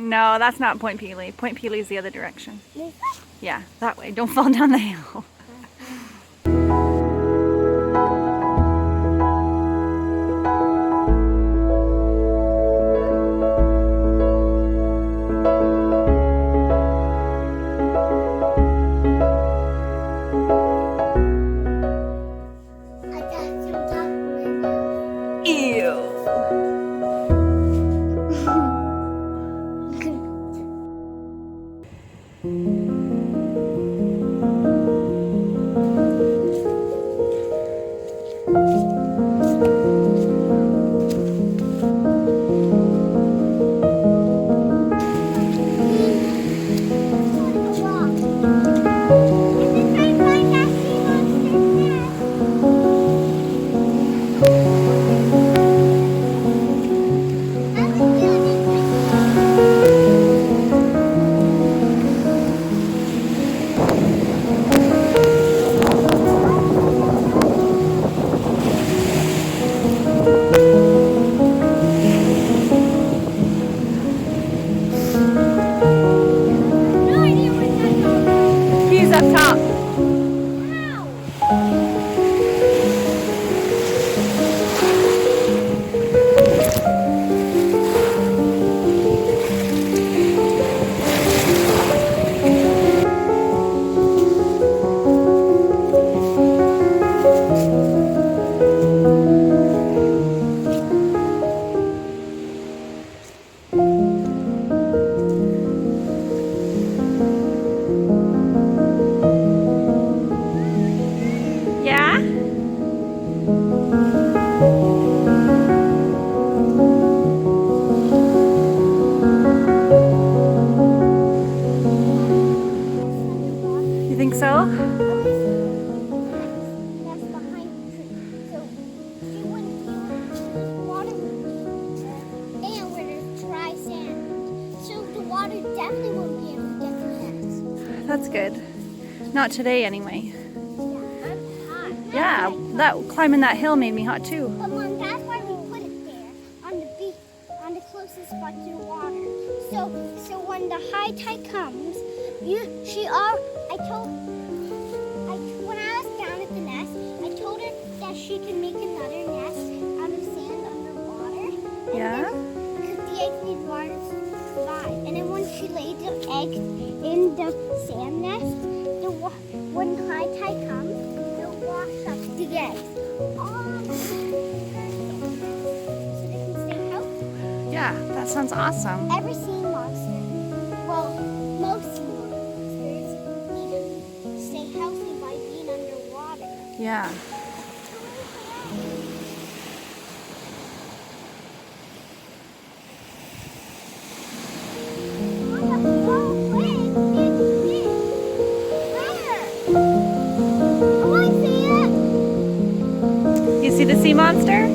No, that's not Point Pelee. Point Pelee is the other direction. Yeah, that way. Don't fall down the hill. That's good. Not today, anyway. Yeah, I'm hot. Yeah, that climbing that hill made me hot too. But Mom, that's why we put it there, on the beach, on the closest spot to the water. So when the high tide comes, when I was down at the nest, I told her that she can make another nest out of sand underwater. Yeah. Because the eggs need water to survive. And then when she laid the eggs in the sand nest, when high tide comes, it'll wash up the eggs. So they can stay healthy. Yeah, that sounds awesome. Every sea monster, well, most sea monsters need to stay healthy by being underwater. Yeah. You see the sea monster?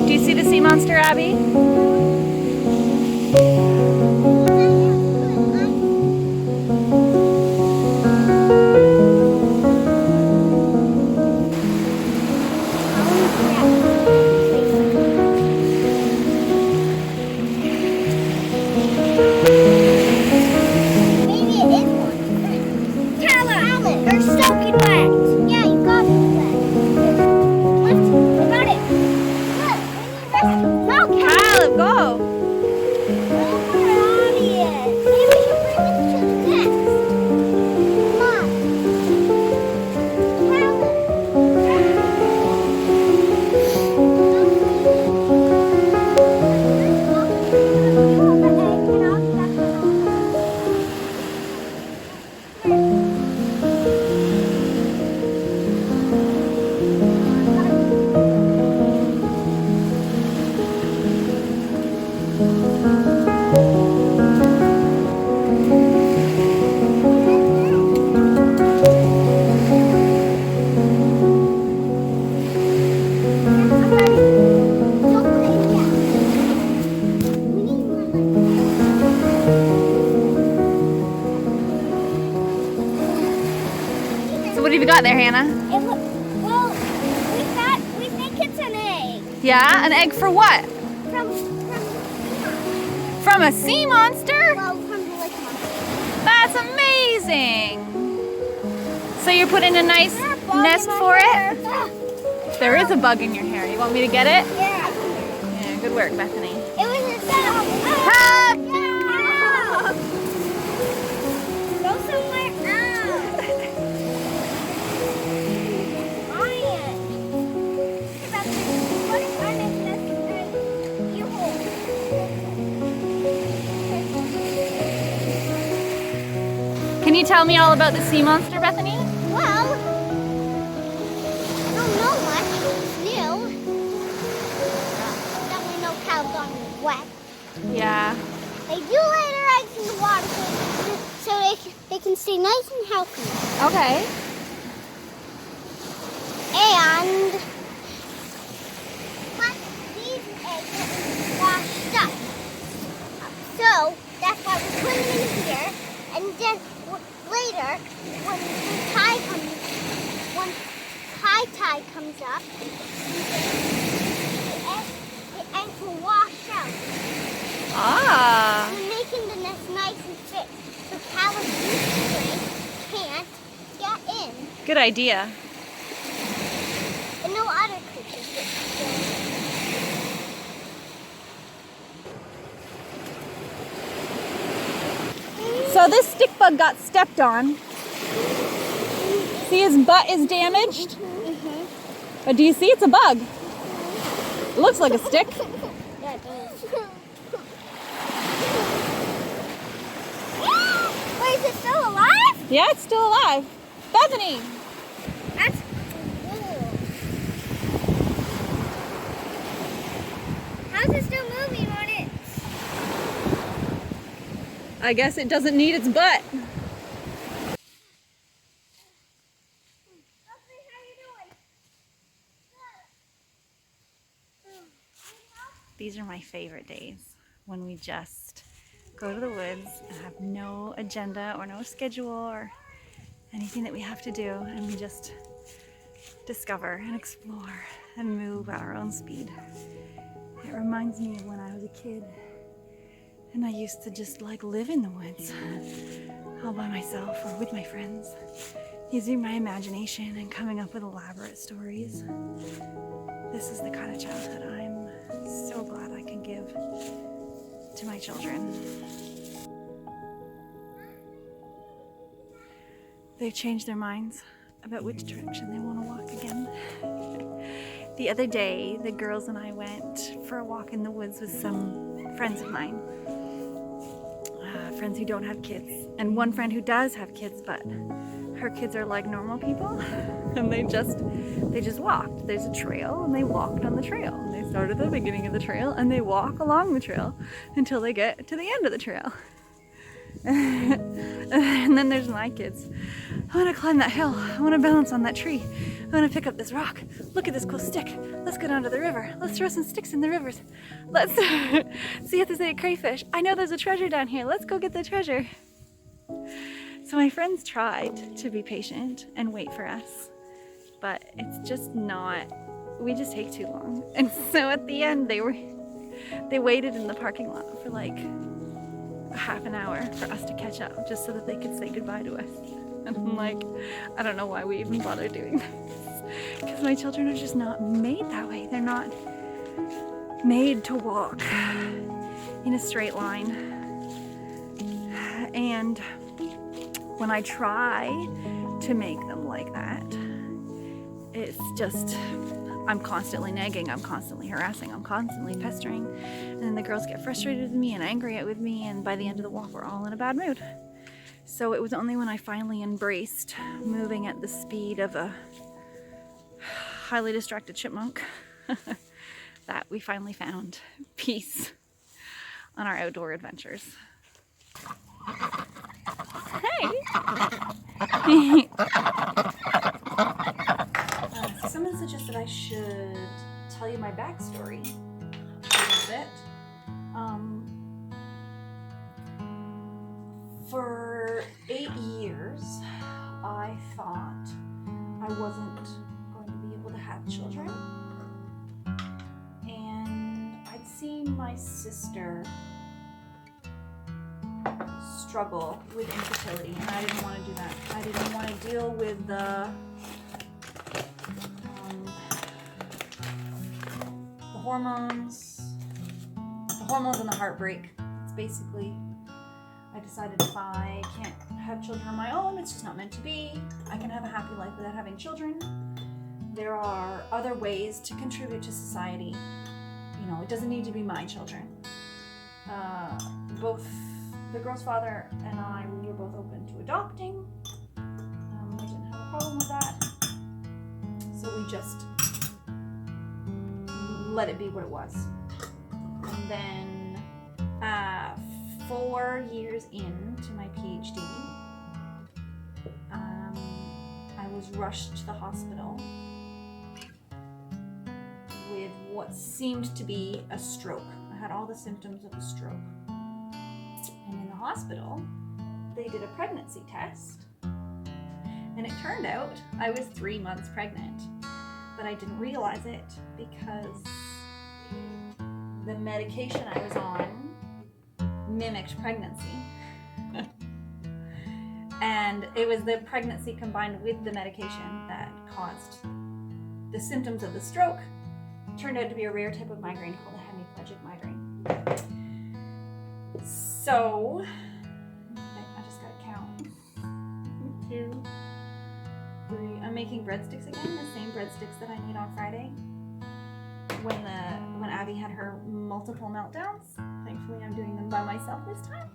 Do you see the sea monster, Abby? So what have you got there, Hannah? Well, we Yeah, an egg for what? From a sea monster? Well, from the Lake Monster. That's amazing. So you're putting a nice nest for it? There is a bug in your hair. You want me to get it? Yeah. Yeah, good work, Bethany. It was a setup. Help! Go somewhere else. Ryan. What if I make this you hold? Can you tell me all about the sea monster, Bethany? Well, I don't know much. It's new. Definitely no cows on wet. Yeah. They do lay their eggs in the water so they can stay nice and healthy. Okay. And but these eggs are washed up. So that's why we put them in here. And then later, when high tide comes up, the eggs will wash out. Ah. We're making the nest nice and fit so cows can't get in. Good idea. And no other creatures get in. So this stick bug got stepped on. See, his butt is damaged. But do you see it's a bug? It looks like a stick. Yeah, it does. Wait, is it still alive? Yeah, it's still alive. Bethany! That's cool. How's it still moving on it? I guess it doesn't need its butt. These are my favorite days, when we just go to the woods and have no agenda or no schedule or anything that we have to do, and we just discover and explore and move at our own speed. It reminds me of when I was a kid and I used to just like live in the woods all by myself or with my friends, using my imagination and coming up with elaborate stories. This is the kind of childhood I'm so glad I can give to my children. They've changed their minds about which direction they want to walk again. The other day, the girls and I went for a walk in the woods with some friends of mine. Friends who don't have kids. And one friend who does have kids, but her kids are like normal people. And they just walked. There's a trail and they walked on the trail. And they started at the beginning of the trail and they walk along the trail until they get to the end of the trail. And then there's my kids. I want to climb that hill. I want to balance on that tree. I want to pick up this rock. Look at this cool stick. Let's go down to the river. Let's throw some sticks in the rivers. Let's see if there's any crayfish. I know there's a treasure down here. Let's go get the treasure. So my friends tried to be patient and wait for us, but it's just not, we just take too long. And so at the end they waited in the parking lot for like a half an hour for us to catch up, just so that they could say goodbye to us. And I'm like, I don't know why we even bother doing this, because my children are just not made that way. They're not made to walk in a straight line. And when I try to make them like that, it's just, I'm constantly nagging, I'm constantly harassing, I'm constantly pestering, and then the girls get frustrated with me and angry with me, and by the end of the walk we're all in a bad mood. So it was only when I finally embraced moving at the speed of a highly distracted chipmunk that we finally found peace on our outdoor adventures. Hey! Someone suggested I should tell you my backstory a little bit. For 8 years, I thought I wasn't going to be able to have children. my sister struggle with infertility, and I didn't want to do that. I didn't want to deal with the hormones and the heartbreak. It's basically, I decided if I can't have children on my own, it's just not meant to be. I can have a happy life without having children. There are other ways to contribute to society. You know, it doesn't need to be my children. Both the girl's father and I, we were both open to adopting. We didn't have a problem with that. So we just let it be what it was. And then 4 years into my PhD, I was rushed to the hospital with what seemed to be a stroke. I had all the symptoms of a stroke. And in the hospital, they did a pregnancy test, and it turned out I was 3 months pregnant, but I didn't realize it because the medication I was on mimicked pregnancy. And it was the pregnancy combined with the medication that caused the symptoms of the stroke. It turned out to be a rare type of migraine called a hemiplegic migraine. So, I just gotta count. 2, 3. I'm making breadsticks again, the same breadsticks that I made on Friday when Abby had her multiple meltdowns. Thankfully, I'm doing them by myself this time,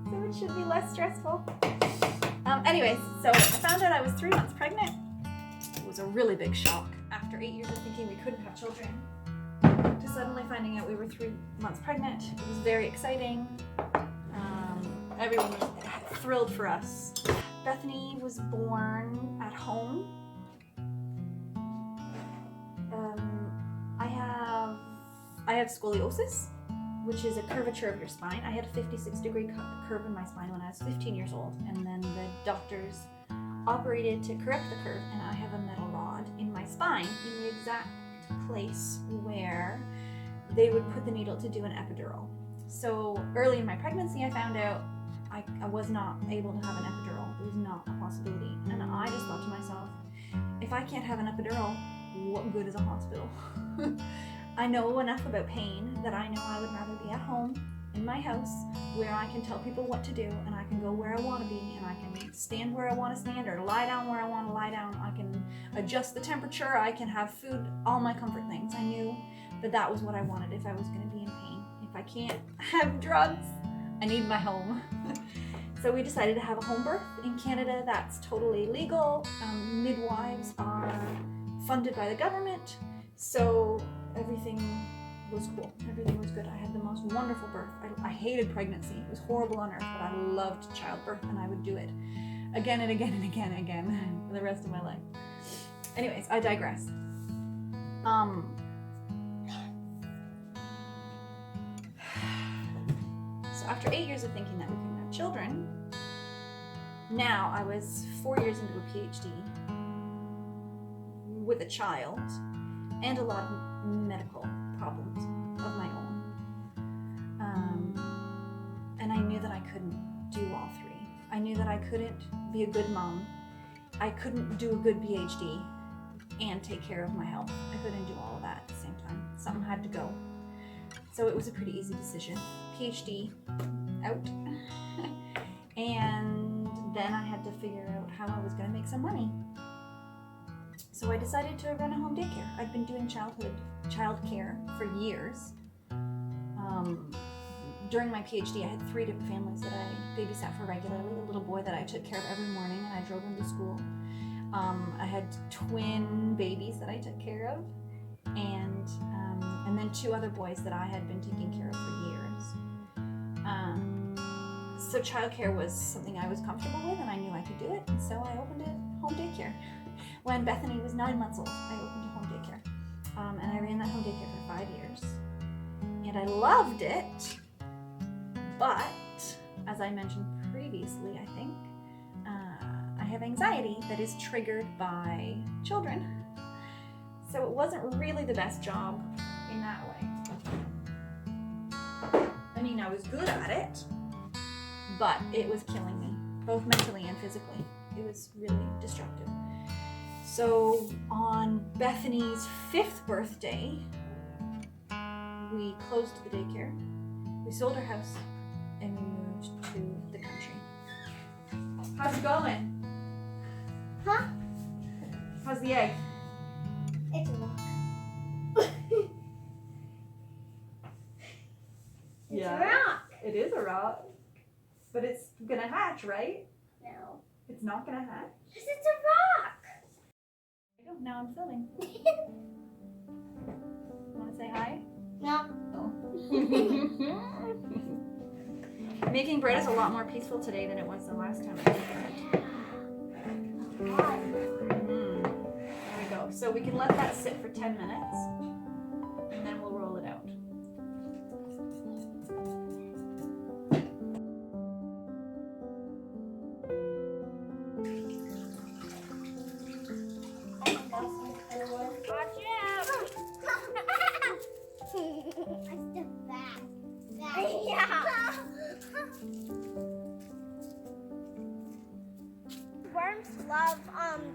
so it should be less stressful. Anyways, so I found out I was 3 months pregnant. It was a really big shock after 8 years of thinking we couldn't have children, to suddenly finding out we were 3 months pregnant. It was very exciting. Everyone was thrilled for us. Bethany was born at home. I have scoliosis, which is a curvature of your spine. I had a 56-degree curve in my spine when I was 15 years old, and then the doctors operated to correct the curve, and I have a metal rod in my spine in the exact place where they would put the needle to do an epidural. So early in my pregnancy, I found out I was not able to have an epidural. It was not a possibility. And I just thought to myself, if I can't have an epidural, what good is a hospital? I know enough about pain that I know I would rather be at home in my house where I can tell people what to do, and I can go where I want to be, and I can stand where I want to stand or lie down where I want to lie down. I can adjust the temperature. I can have food, all my comfort things. I knew that that was what I wanted if I was going to be in pain. If I can't have drugs, I need my home. So we decided to have a home birth. In Canada, that's totally legal. Midwives are funded by the government. So everything was cool. Everything was good. I had the most wonderful birth. I hated pregnancy. It was horrible on earth, but I loved childbirth, and I would do it again and again and again and again for the rest of my life. Anyways, I digress. So after 8 years of thinking that we couldn't have children, now I was 4 years into a PhD with a child and a lot of medical problems of my own. And I knew that I couldn't do all three. I knew that I couldn't be a good mom. I couldn't do a good PhD and take care of my health. I couldn't do all of that at the same time. Something had to go. So it was a pretty easy decision. PhD out. And then I had to figure out how I was going to make some money. So I decided to run a home daycare. I'd been doing childcare for years. During my PhD, I had 3 different families that I babysat for regularly. A little boy that I took care of every morning, and I drove him to school. I had twin babies that I took care of, and then 2 other boys that I had been taking care of for years. So childcare was something I was comfortable with, and I knew I could do it, and so I opened a home daycare. When Bethany was 9 months old, I opened a home daycare, and I ran that home daycare for 5 years, and I loved it. But as I mentioned previously, I think I have anxiety that is triggered by children, so it wasn't really the best job in that way. I mean, I was good at it, but it was killing me, both mentally and physically. It was really destructive. So on Bethany's 5th birthday, we closed the daycare, we sold our house, and we moved to the country. How's it going? Huh? How's the egg? It's a rock. It's a rock. It is a rock. But it's gonna hatch, right? No. It's not gonna hatch. Because it's a rock. Now I'm filming. Wanna say hi? No. Oh. Making bread is a lot more peaceful today than it was the last time I made bread. There we go. So we can let that sit for 10 minutes and then we'll roll it out. Watch out. I stepped back. Yeah. Worms love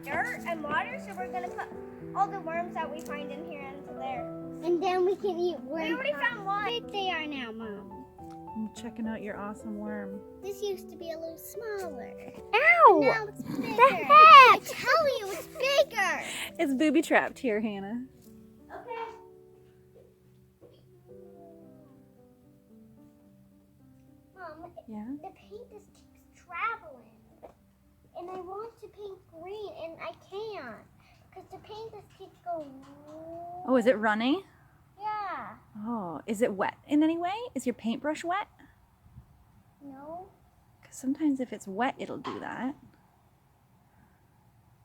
dirt and water, so we're gonna put all the worms that we find in here into there. And then we can eat worms. We already found one. How big they are now, Mom? I'm checking out your awesome worm. This used to be a little smaller. Ow! Now it's bigger. The heck? I tell you, it's bigger. It's booby trapped here, Hannah. Okay. Mom, Yeah? the paint just keeps traveling. And I want to paint green, and I can't. Because the paint just keeps going. Oh, is it runny? Yeah. Oh, is it wet in any way? Is your paintbrush wet? No. Because sometimes if it's wet, it'll do that.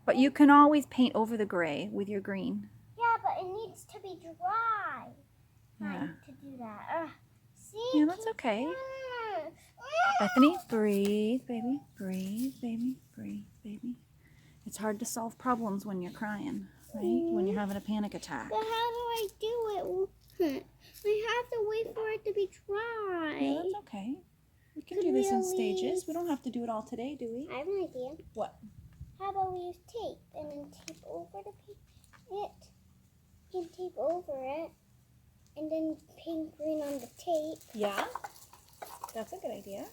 But you can always paint over the gray with your green. Yeah, but it needs to be dry. Yeah. To do that. See? Yeah, that's okay. Bethany, breathe, baby. Breathe, baby. Breathe, baby. It's hard to solve problems when you're crying, right? When you're having a panic attack. But how do I do it? I have to wait for it to be dry. Yeah, that's okay. We can Could do this we in at stages. least- We don't have to do it all today, do we? I have an idea. What? How about we use tape and then tape over it and tape over it and then paint green on the tape. Yeah, that's a good idea.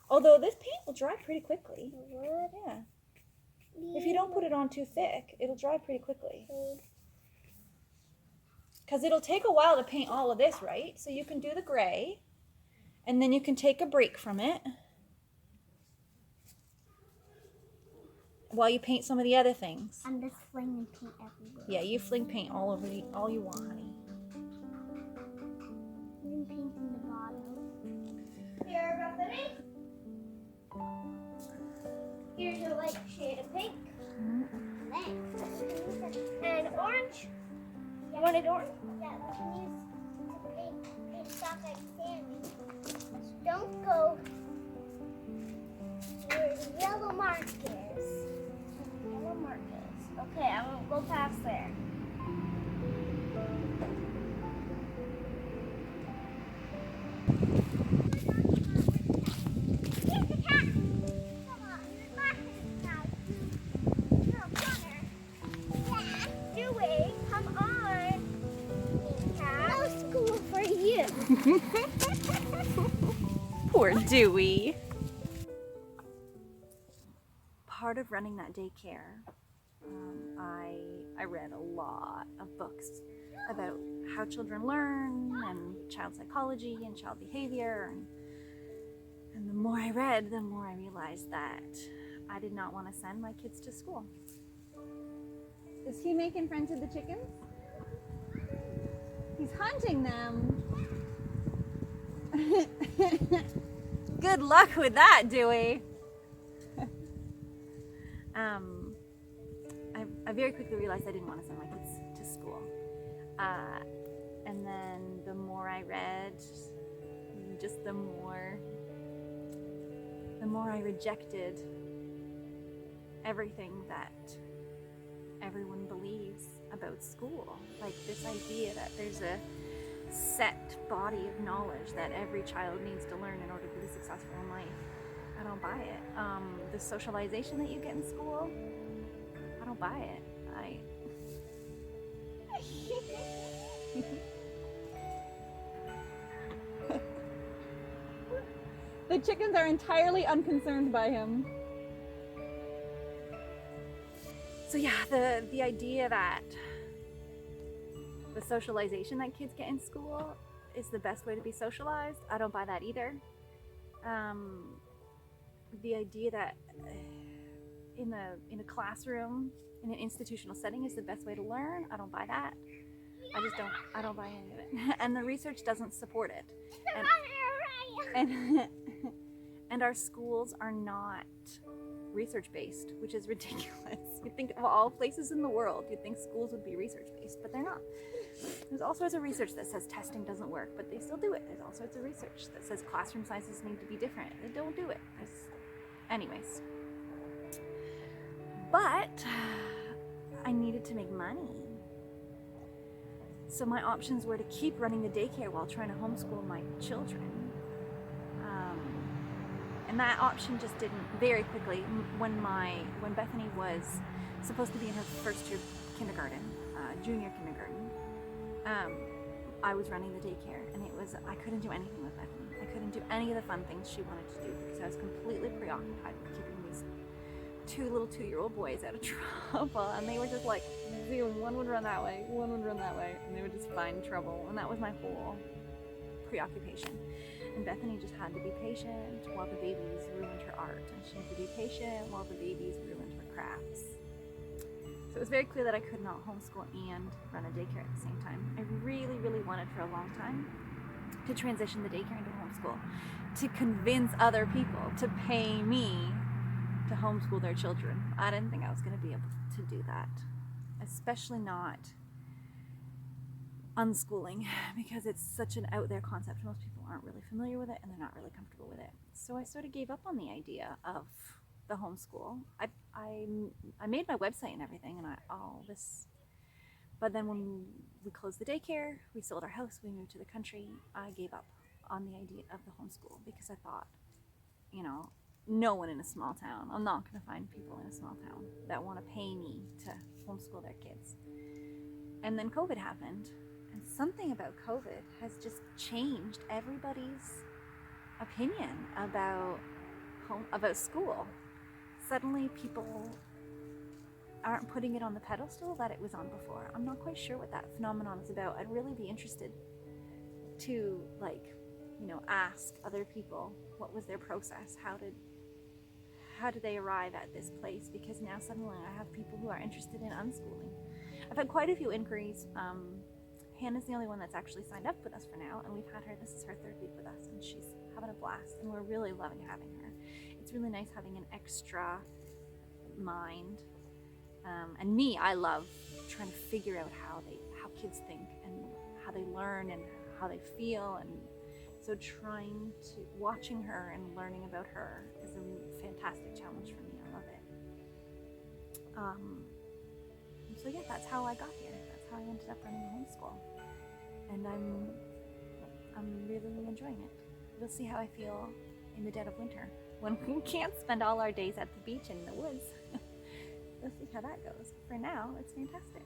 Although this paint will dry pretty quickly. Wood. Yeah. If you don't put it on too thick, it'll dry pretty quickly. Because it'll take a while to paint all of this, right? So you can do the gray, and then you can take a break from it while you paint some of the other things. I'm just flinging paint everywhere. Yeah, you fling paint all over all you want, honey. I'm painting the bottom. Here, Bethany. Here's a light shade of pink. And orange. You want it orange? Yeah, we can use to paint stuff like Sammy. Don't go where the yellow mark is. Yellow mark is. Okay, I won't go past there. Here's the cat. Come on, you're laughing now. You're a runner. Yeah. Dewey, come on. Cat. No school for you. Poor Dewey. Part of running that daycare, I read a lot of books about how children learn and child psychology and child behavior. And the more I read, the more I realized that I did not want to send my kids to school. Is he making friends with the chickens? He's hunting them. Good luck with that, Dewey. I very quickly realized I didn't want to send my kids to school. And then the more I read, just the more I rejected everything that everyone believes about school. Like this idea that there's a set body of knowledge that every child needs to learn in order to be successful in life. I don't buy it. The socialization that you get in school, I don't buy it. The chickens are entirely unconcerned by him. So yeah, the idea that the socialization that kids get in school is the best way to be socialized, I don't buy that either. The idea that in a classroom, in an institutional setting is the best way to learn, I don't buy that. I don't buy any of it. And the research doesn't support it. And our schools are not research-based, which is ridiculous. You'd think of all places in the world, you'd think schools would be research-based, but they're not. There's all sorts of research that says testing doesn't work, but they still do it. There's all sorts of research that says classroom sizes need to be different. They don't do it. Anyways. But I needed to make money. So my options were to keep running the daycare while trying to homeschool my children. And that option just didn't, very quickly, when Bethany was supposed to be in her first year kindergarten, junior kindergarten, I was running the daycare, and I couldn't do anything with Bethany. I couldn't do any of the fun things she wanted to do because I was completely preoccupied with keeping these two little 2-year-old boys out of trouble, and they were just like, one would run that way, one would run that way, and they would just find trouble, and that was my whole preoccupation. And Bethany just had to be patient while the babies ruined her art, and she had to be patient while the babies ruined her crafts. So it was very clear that I could not homeschool and run a daycare at the same time. I really, really wanted for a long time to transition the daycare into homeschool, to convince other people to pay me to homeschool their children. I didn't think I was going to be able to do that, especially not unschooling, because it's such an out there concept. Most people aren't really familiar with it, and they're not really comfortable with it. So I sort of gave up on the idea of the homeschool. I made my website and everything, and but then when we closed the daycare, we sold our house, we moved to the country, I gave up on the idea of the homeschool because I thought, no one in a small town, I'm not going to find people in a small town that want to pay me to homeschool their kids. And then COVID happened, and something about COVID has just changed everybody's opinion about school. Suddenly people aren't putting it on the pedestal that it was on before. I'm not quite sure what that phenomenon is about. I'd really be interested to ask other people what was their process, how did they arrive at this place, because now suddenly I have people who are interested in unschooling. I've had quite a few inquiries. Hannah's the only one that's actually signed up with us for now, and this is her 3rd week with us, and she's having a blast, and we're really loving having her. It's really nice having an extra mind. And me, I love trying to figure out how kids think and how they learn and how they feel, and so watching her and learning about her is a fantastic challenge for me. I love it. So yeah, that's how I got here. That's how I ended up running a homeschool, and I'm really enjoying it. We'll see how I feel in the dead of winter when we can't spend all our days at the beach and in the woods. We'll see how that goes. For now, it's fantastic.